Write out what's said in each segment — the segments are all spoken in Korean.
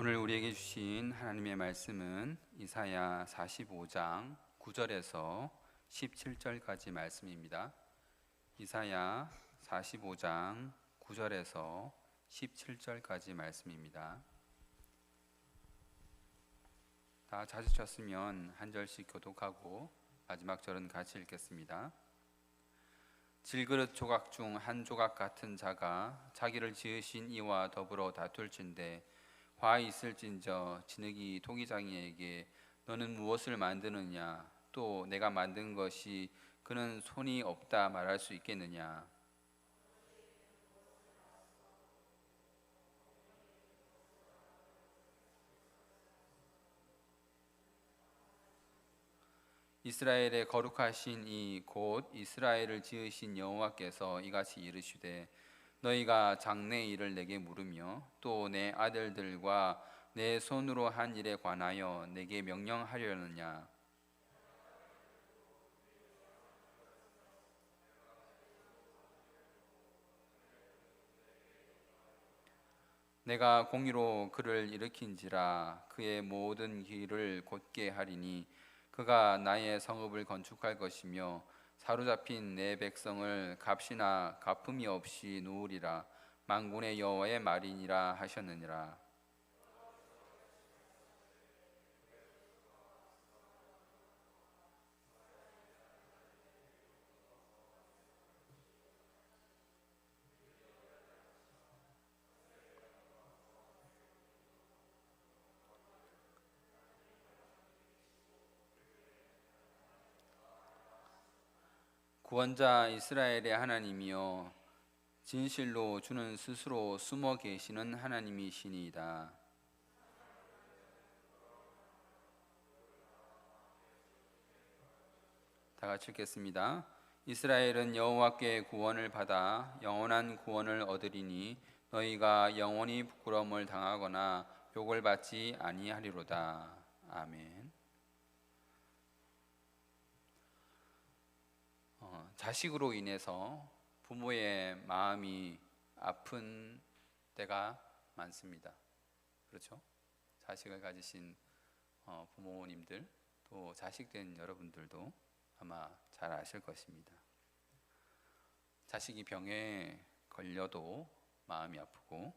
오늘 우리에게 주신 하나님의 말씀은 이사야 45장 9절에서 17절까지 말씀입니다. 이사야 45장 9절에서 17절까지 말씀입니다. 다 찾으셨으면 한 절씩 교독하고 마지막 절은 같이 읽겠습니다. 질그릇 조각 중 한 조각 같은 자가 자기를 지으신 이와 더불어 다툴진대 화 있을진저 진흙이 토기장이에게 너는 무엇을 만드느냐 또 내가 만든 것이 그는 손이 없다 말할 수 있겠느냐. 이스라엘의 거룩하신 이 곧 이스라엘을 지으신 여호와께서 이같이 이르시되 너희가 장래 일을 내게 물으며 또 내 아들들과 내 손으로 한 일에 관하여 내게 명령하려느냐. 내가 공의로 그를 일으킨지라 그의 모든 길을 곧게 하리니 그가 나의 성읍을 건축할 것이며 사로잡힌 내 백성을 값이나 갚음이 없이 놓으리라. 만군의 여호와의 말이니라 하셨느니라. 구원자 이스라엘의 하나님이여 진실로 주는 스스로 숨어 계시는 하나님이시니이다. 다 같이 읽겠습니다. 이스라엘은 여호와께 구원을 받아 영원한 구원을 얻으리니 너희가 영원히 부끄러움을 당하거나 욕을 받지 아니하리로다. 아멘. 자식으로 인해서 부모의 마음이 아픈 때가 많습니다. 그렇죠? 자식을 가지신 부모님들 또 자식된 여러분들도 아마 잘 아실 것입니다. 자식이 병에 걸려도 마음이 아프고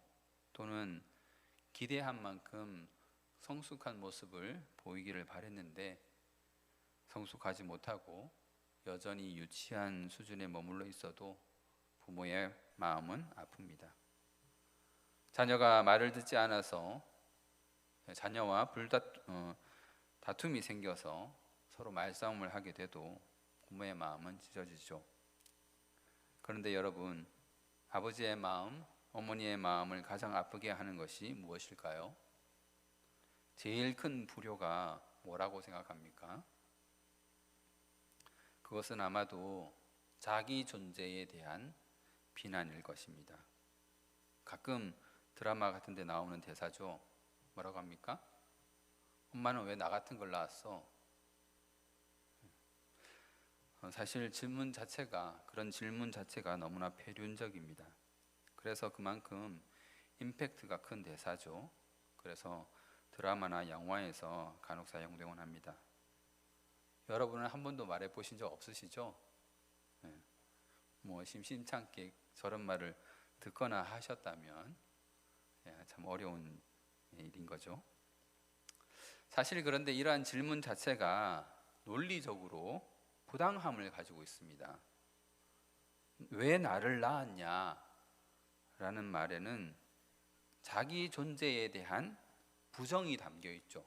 또는 기대한 만큼 성숙한 모습을 보이기를 바랬는데 성숙하지 못하고 여전히 유치한 수준에 머물러 있어도 부모의 마음은 아픕니다. 자녀가 말을 듣지 않아서 자녀와 다툼이 생겨서 서로 말싸움을 하게 돼도 부모의 마음은 찢어지죠. 그런데 여러분, 아버지의 마음, 어머니의 마음을 가장 아프게 하는 것이 무엇일까요? 제일 큰 불효가 뭐라고 생각합니까? 그것은 아마도 자기 존재에 대한 비난일 것입니다. 가끔 드라마 같은 데 나오는 대사죠. 뭐라고 합니까? 엄마는 왜 나 같은 걸 낳았어? 사실 그런 질문 자체가 너무나 폐륜적입니다. 그래서 그만큼 임팩트가 큰 대사죠. 그래서 드라마나 영화에서 간혹 사용되곤 합니다. 여러분은 한 번도 말해 보신 적 없으시죠? 심심찮게 저런 말을 듣거나 하셨다면 참 어려운 일인 거죠. 사실 그런데 이러한 질문 자체가 논리적으로 부당함을 가지고 있습니다. 왜 나를 낳았냐? 라는 말에는 자기 존재에 대한 부정이 담겨 있죠.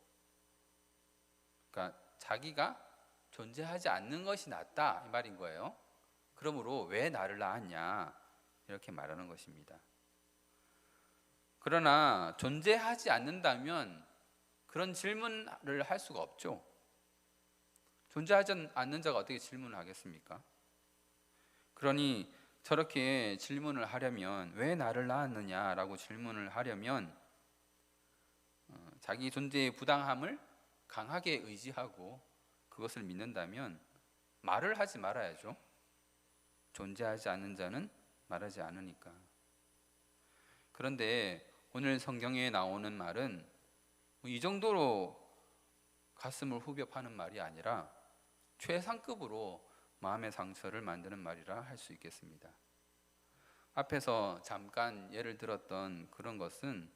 그러니까 자기가 존재하지 않는 것이 낫다 이 말인 거예요. 그러므로 왜 나를 낳았냐 이렇게 말하는 것입니다. 그러나 존재하지 않는다면 그런 질문을 할 수가 없죠. 존재하지 않는 자가 어떻게 질문을 하겠습니까? 그러니 저렇게 질문을 하려면 왜 나를 낳았느냐라고 질문을 하려면 자기 존재의 부당함을 강하게 의지하고 그것을 믿는다면 말을 하지 말아야죠. 존재하지 않는 자는 말하지 않으니까. 그런데 오늘 성경에 나오는 말은 이 정도로 가슴을 후벼 파는 말이 아니라 최상급으로 마음의 상처를 만드는 말이라 할 수 있겠습니다. 앞에서 잠깐 예를 들었던 그런 것은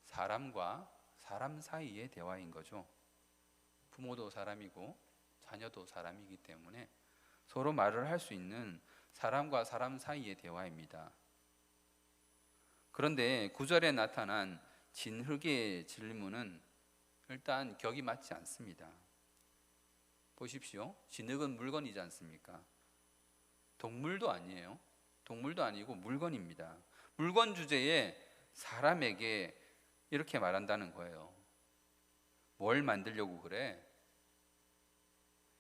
사람과 사람 사이의 대화인 거죠. 부모도 사람이고 자녀도 사람이기 때문에 서로 말을 할 수 있는 사람과 사람 사이의 대화입니다. 그런데 9절에 나타난 진흙의 질문은 일단 격이 맞지 않습니다. 보십시오. 진흙은 물건이지 않습니까? 동물도 아니에요. 동물도 아니고 물건입니다. 물건 주제에 사람에게 이렇게 말한다는 거예요. 뭘 만들려고 그래?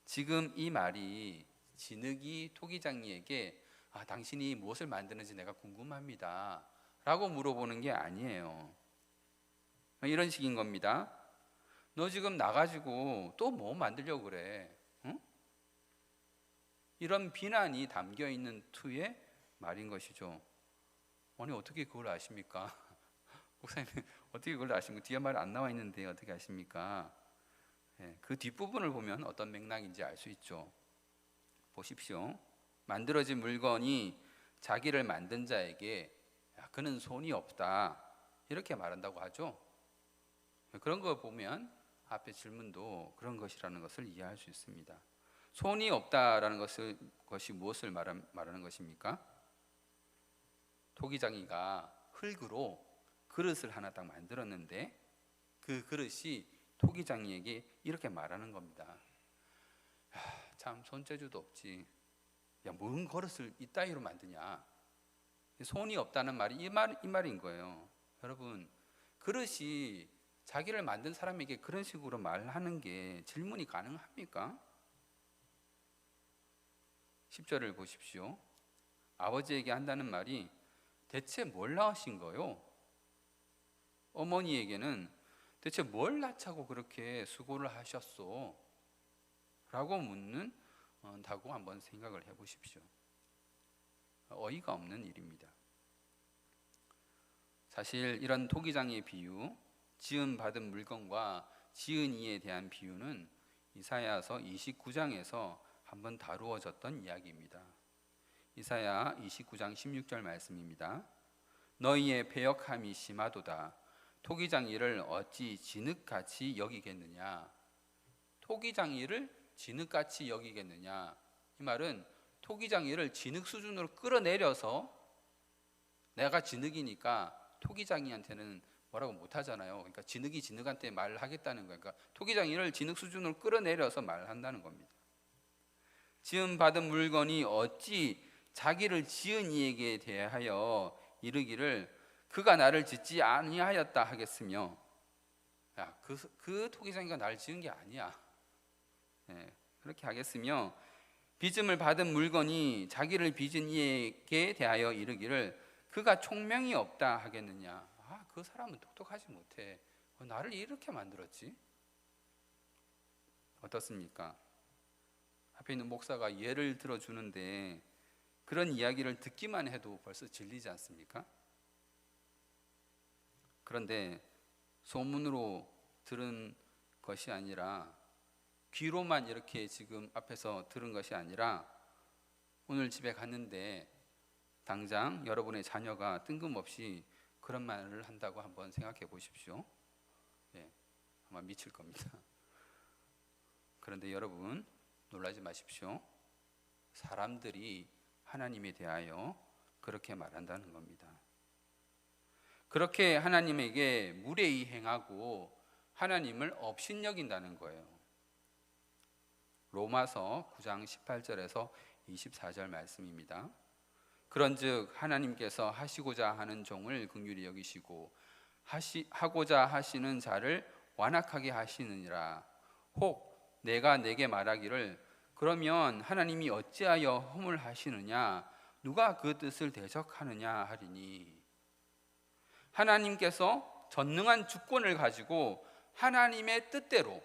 지금 이 말이 진흙이 토기장이에게 당신이 무엇을 만드는지 내가 궁금합니다 라고 물어보는 게 아니에요. 이런 식인 겁니다. 너 지금 나가지고 또 뭐 만들려고 그래? 응? 이런 비난이 담겨 있는 투의 말인 것이죠. 아니 어떻게 그걸 아십니까? 목사님 어떻게 그걸 아십니까? 뒤에 말 안 나와 있는데 어떻게 아십니까? 그 뒷부분을 보면 어떤 맥락인지 알 수 있죠. 보십시오. 만들어진 물건이 자기를 만든 자에게 그는 손이 없다 이렇게 말한다고 하죠. 그런 거 보면 앞에 질문도 그런 것이라는 것을 이해할 수 있습니다. 손이 없다라는 것이 무엇을 말하는 것입니까? 토기장이가 흙으로 그릇을 하나 딱 만들었는데 그 그릇이 토기장이에게 이렇게 말하는 겁니다. 참 손재주도 없지. 뭔 그릇을 이따위로 만드냐. 손이 없다는 말이 이 말인 거예요. 여러분, 그릇이 자기를 만든 사람에게 그런 식으로 말하는 게 질문이 가능합니까? 10절을 보십시오. 아버지에게 한다는 말이 대체 뭘 낳으신 거요? 어머니에게는 대체 뭘 낳자고 그렇게 수고를 하셨소? 라고 묻는다고 한번 생각을 해보십시오. 어이가 없는 일입니다. 사실 이런 토기장의 비유, 지음받은 물건과 지은 이에 대한 비유는 이사야서 29장에서 한번 다루어졌던 이야기입니다. 이사야 29장 16절 말씀입니다. 너희의 배역함이 심하도다. 토기장이를 어찌 진흙같이 여기겠느냐. 토기장이를 진흙같이 여기겠느냐. 이 말은 토기장이를 진흙 수준으로 끌어내려서 내가 진흙이니까 토기장이한테는 뭐라고 못하잖아요. 그러니까 진흙이 진흙한테 말을 하겠다는 거예요. 그러니까 토기장이를 진흙 수준으로 끌어내려서 말을 한다는 겁니다. 지음받은 물건이 어찌 자기를 지은 이에게 대하여 이르기를 그가 나를 짓지 아니하였다 하겠으며, 그 토기장이가 나를 지은 게 아니야. 그렇게 하겠으며, 빚음을 받은 물건이 자기를 빚은 이에게 대하여 이르기를 그가 총명이 없다 하겠느냐. 그 사람은 똑똑하지 못해. 나를 이렇게 만들었지? 어떻습니까? 앞에 있는 목사가 예를 들어주는데 그런 이야기를 듣기만 해도 벌써 질리지 않습니까? 그런데 소문으로 들은 것이 아니라, 귀로만 이렇게 지금 앞에서 들은 것이 아니라, 오늘 집에 갔는데 당장 여러분의 자녀가 뜬금없이 그런 말을 한다고 한번 생각해 보십시오. 아마 미칠 겁니다. 그런데 여러분 놀라지 마십시오. 사람들이 하나님에 대하여 그렇게 말한다는 겁니다. 그렇게 하나님에게 무례히 행하고 하나님을 업신여긴다는 거예요. 로마서 9장 18절에서 24절 말씀입니다. 그런즉 하나님께서 하시고자 하는 종을 긍휼히 여기시고 하고자 하시는 자를 완악하게 하시느니라. 혹 내가 내게 말하기를 그러면 하나님이 어찌하여 허물하시느냐, 누가 그 뜻을 대적하느냐 하리니, 하나님께서 전능한 주권을 가지고 하나님의 뜻대로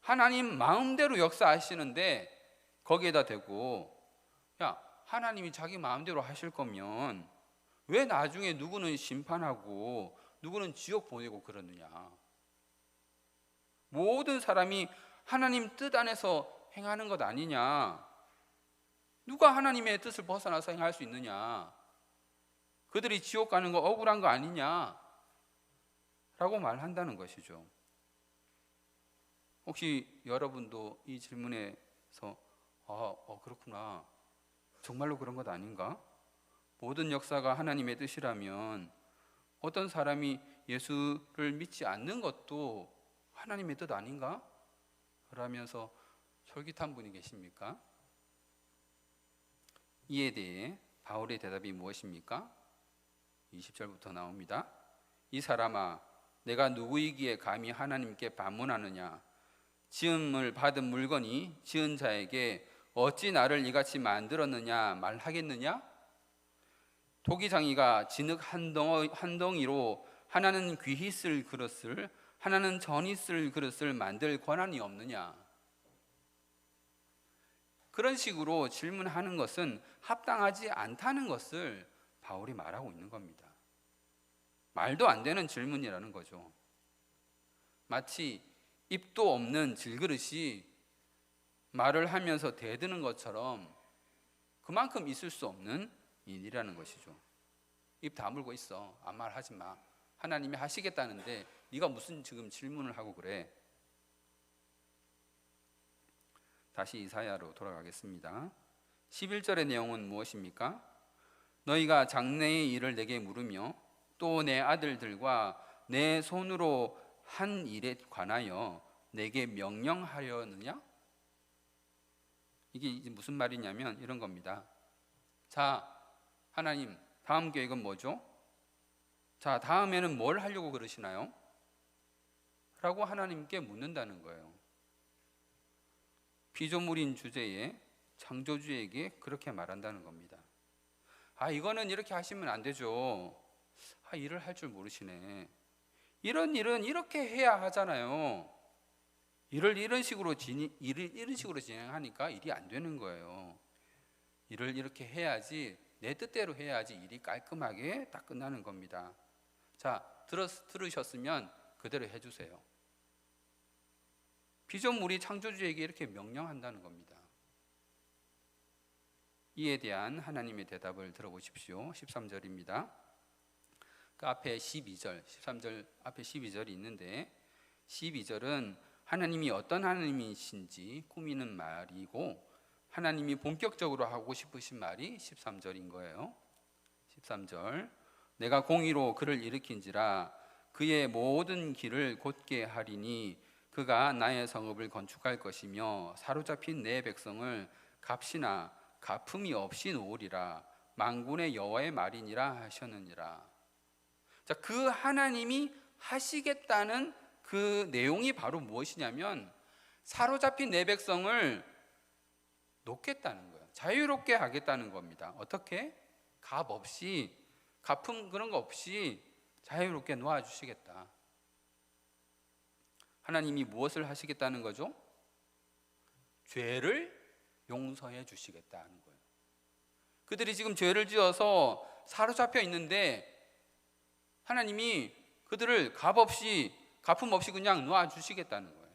하나님 마음대로 역사하시는데 거기에다 대고 하나님이 자기 마음대로 하실 거면 왜 나중에 누구는 심판하고 누구는 지옥 보내고 그러느냐. 모든 사람이 하나님 뜻 안에서 행하는 것 아니냐? 누가 하나님의 뜻을 벗어나서 행할 수 있느냐? 그들이 지옥 가는 거 억울한 거 아니냐? 라고 말한다는 것이죠. 혹시 여러분도 이 질문에서 그렇구나, 정말로 그런 것 아닌가? 모든 역사가 하나님의 뜻이라면 어떤 사람이 예수를 믿지 않는 것도 하나님의 뜻 아닌가? 그러면서 솔깃한 분이 계십니까? 이에 대해 바울의 대답이 무엇입니까? 20절부터 나옵니다. 이 사람아, 내가 누구이기에 감히 하나님께 반문하느냐? 지음을 받은 물건이 지은 자에게 어찌 나를 이같이 만들었느냐 말하겠느냐? 토기장이가 진흙 한 덩이로 하나는 귀히 쓸 그릇을, 하나는 전이 쓸 그릇을 만들 권한이 없느냐? 그런 식으로 질문하는 것은 합당하지 않다는 것을 바울이 말하고 있는 겁니다. 말도 안 되는 질문이라는 거죠. 마치 입도 없는 질그릇이 말을 하면서 대드는 것처럼 그만큼 있을 수 없는 일이라는 것이죠. 입 다물고 있어. 아무 말 하지 마. 하나님이 하시겠다는데 네가 무슨 지금 질문을 하고 그래? 다시 이사야로 돌아가겠습니다. 11절의 내용은 무엇입니까? 너희가 장래의 일을 내게 물으며 또 내 아들들과 내 손으로 한 일에 관하여 내게 명령하려느냐? 이게 이제 무슨 말이냐면 이런 겁니다. 자, 하나님, 다음 계획은 뭐죠? 자, 다음에는 뭘 하려고 그러시나요? 라고 하나님께 묻는다는 거예요. 피조물인 주제에 창조주에게 그렇게 말한다는 겁니다. 이거는 이렇게 하시면 안 되죠. 일을 할 줄 모르시네. 이런 일은 이렇게 해야 하잖아요. 일을 이런 식으로 진행하니까 일이 안 되는 거예요. 일을 이렇게 해야지, 내 뜻대로 해야지 일이 깔끔하게 딱 끝나는 겁니다. 자, 들으셨으면 그대로 해주세요. 피조물이 창조주에게 이렇게 명령한다는 겁니다. 이에 대한 하나님의 대답을 들어보십시오. 13절입니다. 그 앞에 12절, 13절 앞에 12절이 있는데 12절은 하나님이 어떤 하나님이신지 꾸미는 말이고 하나님이 본격적으로 하고 싶으신 말이 13절인 거예요. 13절, 내가 공의로 그를 일으킨지라 그의 모든 길을 곧게 하리니 그가 나의 성읍을 건축할 것이며 사로잡힌 내 백성을 값이나 가품이 없이 놓으리라. 만군의 여호와의 말이니라 하셨느니라. 자, 그 하나님이 하시겠다는 그 내용이 바로 무엇이냐면 사로잡힌 내 백성을 놓겠다는 거예요. 자유롭게 하겠다는 겁니다. 어떻게? 값 없이, 가품 그런 거 없이 자유롭게 놓아주시겠다. 하나님이 무엇을 하시겠다는 거죠? 죄를 용서해 주시겠다는 거예요. 그들이 지금 죄를 지어서 사로잡혀 있는데 하나님이 그들을 값 없이, 가품 없이 그냥 놓아주시겠다는 거예요.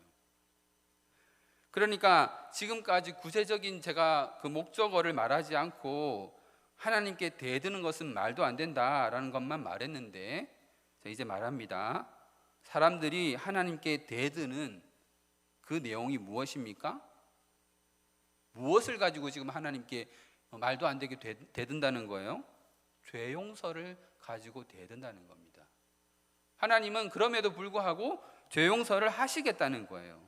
그러니까 지금까지 구체적인 제가 그 목적어를 말하지 않고 하나님께 대드는 것은 말도 안 된다라는 것만 말했는데 이제 말합니다. 사람들이 하나님께 대드는 그 내용이 무엇입니까? 무엇을 가지고 지금 하나님께 말도 안 되게 대든다는 거예요? 죄 용서를 가지고 대든다는 겁니다. 하나님은 그럼에도 불구하고 죄 용서를 하시겠다는 거예요.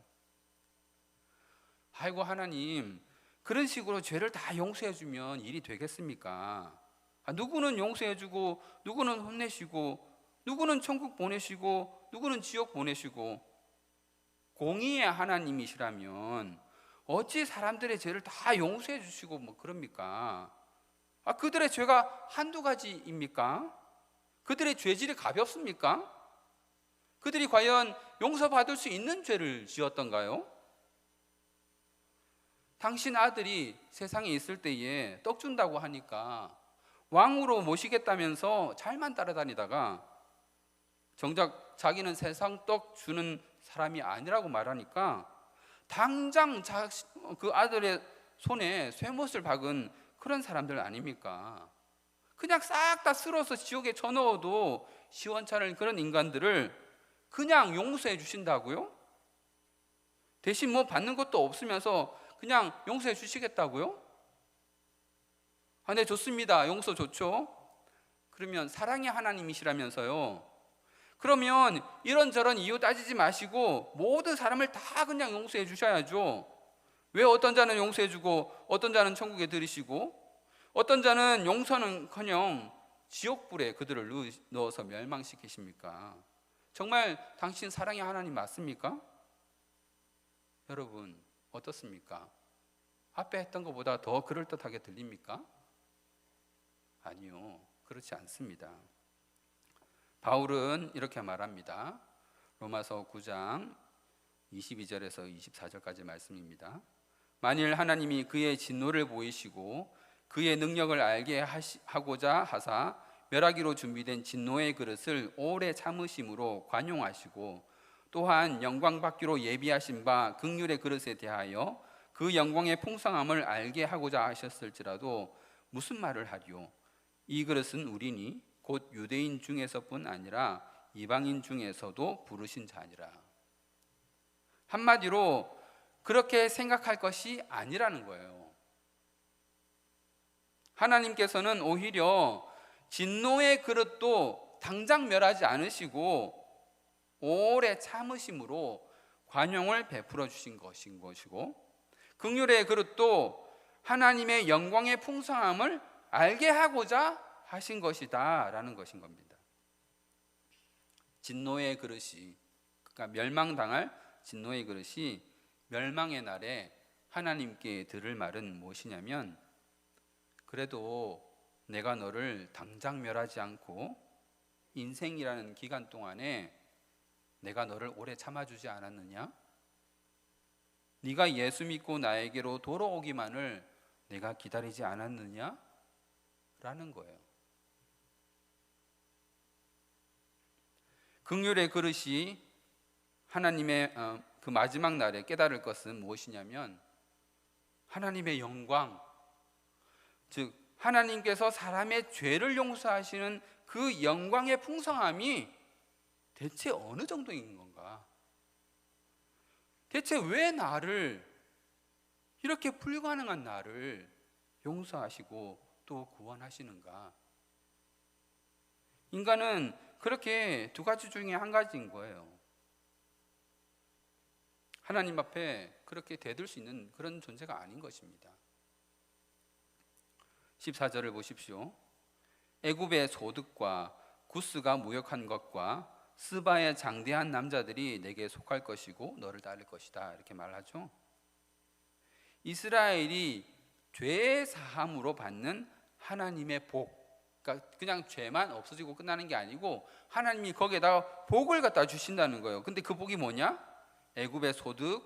아이고 하나님, 그런 식으로 죄를 다 용서해 주면 일이 되겠습니까? 누구는 용서해 주고 누구는 혼내시고 누구는 천국 보내시고 누구는 지옥 보내시고 공의의 하나님이시라면 어찌 사람들의 죄를 다 용서해 주시고 뭐 그럽니까? 그들의 죄가 한두 가지입니까? 그들의 죄질이 가볍습니까? 그들이 과연 용서받을 수 있는 죄를 지었던가요? 당신 아들이 세상에 있을 때에 떡 준다고 하니까 왕으로 모시겠다면서 잘만 따라다니다가 정작 자기는 세상 떡 주는 사람이 아니라고 말하니까 당장 그 아들의 손에 쇠못을 박은 그런 사람들 아닙니까? 그냥 싹 다 쓸어서 지옥에 쳐넣어도 시원찮을 그런 인간들을 그냥 용서해 주신다고요? 대신 뭐 받는 것도 없으면서 그냥 용서해 주시겠다고요? 아, 네, 좋습니다. 용서 좋죠. 그러면 사랑의 하나님이시라면서요. 그러면 이런저런 이유 따지지 마시고 모든 사람을 다 그냥 용서해 주셔야죠. 왜 어떤 자는 용서해 주고 어떤 자는 천국에 들이시고 어떤 자는 용서는커녕 지옥불에 그들을 넣어서 멸망시키십니까? 정말 당신 사랑의 하나님 맞습니까? 여러분 어떻습니까? 앞에 했던 것보다 더 그럴듯하게 들립니까? 아니요, 그렇지 않습니다. 바울은 이렇게 말합니다. 로마서 9장 22절에서 24절까지 말씀입니다. 만일 하나님이 그의 진노를 보이시고 그의 능력을 알게 하고자 하사 멸하기로 준비된 진노의 그릇을 오래 참으심으로 관용하시고 또한 영광 받기로 예비하신 바 긍휼의 그릇에 대하여 그 영광의 풍성함을 알게 하고자 하셨을지라도 무슨 말을 하리요? 이 그릇은 우리니 곧 유대인 중에서뿐 아니라 이방인 중에서도 부르신 자니라. 한마디로 그렇게 생각할 것이 아니라는 거예요. 하나님께서는 오히려 진노의 그릇도 당장 멸하지 않으시고 오래 참으심으로 관용을 베풀어 주신 것인 것이고, 긍휼의 그릇도 하나님의 영광의 풍성함을 알게 하고자 하신 것이다 라는 것인 겁니다. 진노의 그릇이, 그러니까 멸망당할 진노의 그릇이 멸망의 날에 하나님께 들을 말은 무엇이냐면, 그래도 내가 너를 당장 멸하지 않고 인생이라는 기간 동안에 내가 너를 오래 참아주지 않았느냐? 네가 예수 믿고 나에게로 돌아오기만을 내가 기다리지 않았느냐? 라는 거예요. 긍휼의 그릇이 하나님의 그 마지막 날에 깨달을 것은 무엇이냐면, 하나님의 영광, 즉 하나님께서 사람의 죄를 용서하시는 그 영광의 풍성함이 대체 어느 정도인 건가? 대체 왜 나를, 이렇게 불가능한 나를 용서하시고 또 구원하시는가? 인간은 그렇게 두 가지 중에 한 가지인 거예요. 하나님 앞에 그렇게 대들 수 있는 그런 존재가 아닌 것입니다. 14절을 보십시오. 애굽의 소득과 구스가 무역한 것과 스바의 장대한 남자들이 내게 속할 것이고 너를 따를 것이다, 이렇게 말하죠. 이스라엘이 죄 사함으로 받는 하나님의 복, 그러니까 그냥 죄만 없어지고 끝나는 게 아니고 하나님이 거기에다가 복을 갖다 주신다는 거예요. 근데 그 복이 뭐냐? 애굽의 소득,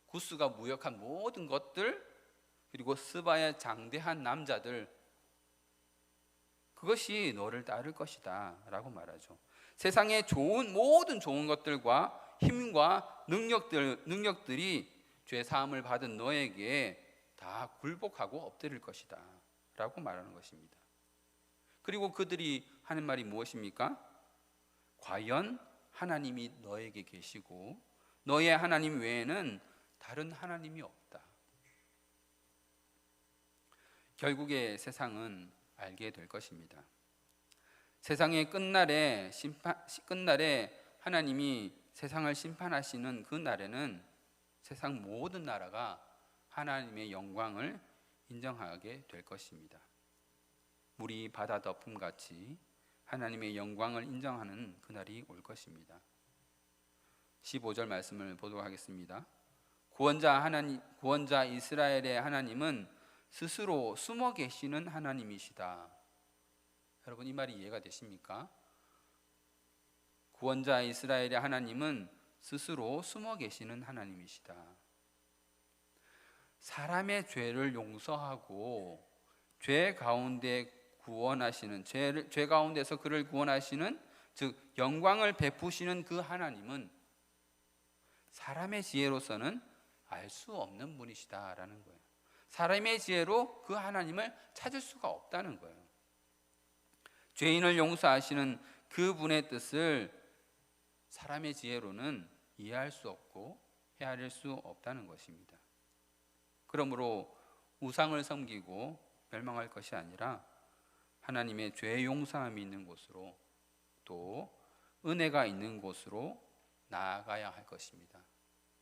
구스가 무역한 모든 것들, 그리고 스바의 장대한 남자들, 그것이 너를 따를 것이다 라고 말하죠. 세상의 모든 좋은 것들과 힘과 능력들이 죄 사함을 받은 너에게 다 굴복하고 엎드릴 것이다 라고 말하는 것입니다. 그리고 그들이 하는 말이 무엇입니까? 과연 하나님이 너에게 계시고 너의 하나님 외에는 다른 하나님이 없다. 결국에 세상은 알게 될 것입니다. 세상의 끝날에 하나님이 세상을 심판하시는 그 날에는 세상 모든 나라가 하나님의 영광을 인정하게 될 것입니다. 물이 바다 덮음같이 하나님의 영광을 인정하는 그날이 올 것입니다. 15절 말씀을 보도록 하겠습니다. 구원자 이스라엘의 하나님은 스스로 숨어 계시는 하나님이시다. 여러분, 이 말이 이해가 되십니까? 구원자 이스라엘의 하나님은 스스로 숨어 계시는 하나님이시다. 사람의 죄를 용서하고 죄 가운데 구원하시는, 죄 가운데서 그를 구원하시는 즉 영광을 베푸시는 그 하나님은 사람의 지혜로서는 알 수 없는 분이시다라는 거예요. 사람의 지혜로 그 하나님을 찾을 수가 없다는 거예요. 죄인을 용서하시는 그분의 뜻을 사람의 지혜로는 이해할 수 없고 헤아릴 수 없다는 것입니다. 그러므로 우상을 섬기고 멸망할 것이 아니라 하나님의 죄 용서함이 있는 곳으로 또 은혜가 있는 곳으로 나아가야 할 것입니다.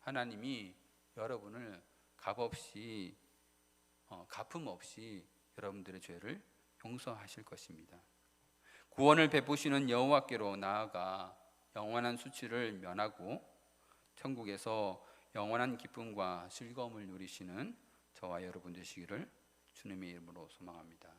하나님이 여러분을 값없이 갚음 없이 여러분들의 죄를 용서하실 것입니다. 구원을 베푸시는 여호와께로 나아가 영원한 수치를 면하고 천국에서 영원한 기쁨과 즐거움을 누리시는 저와 여러분 되시기를 주님의 이름으로 소망합니다.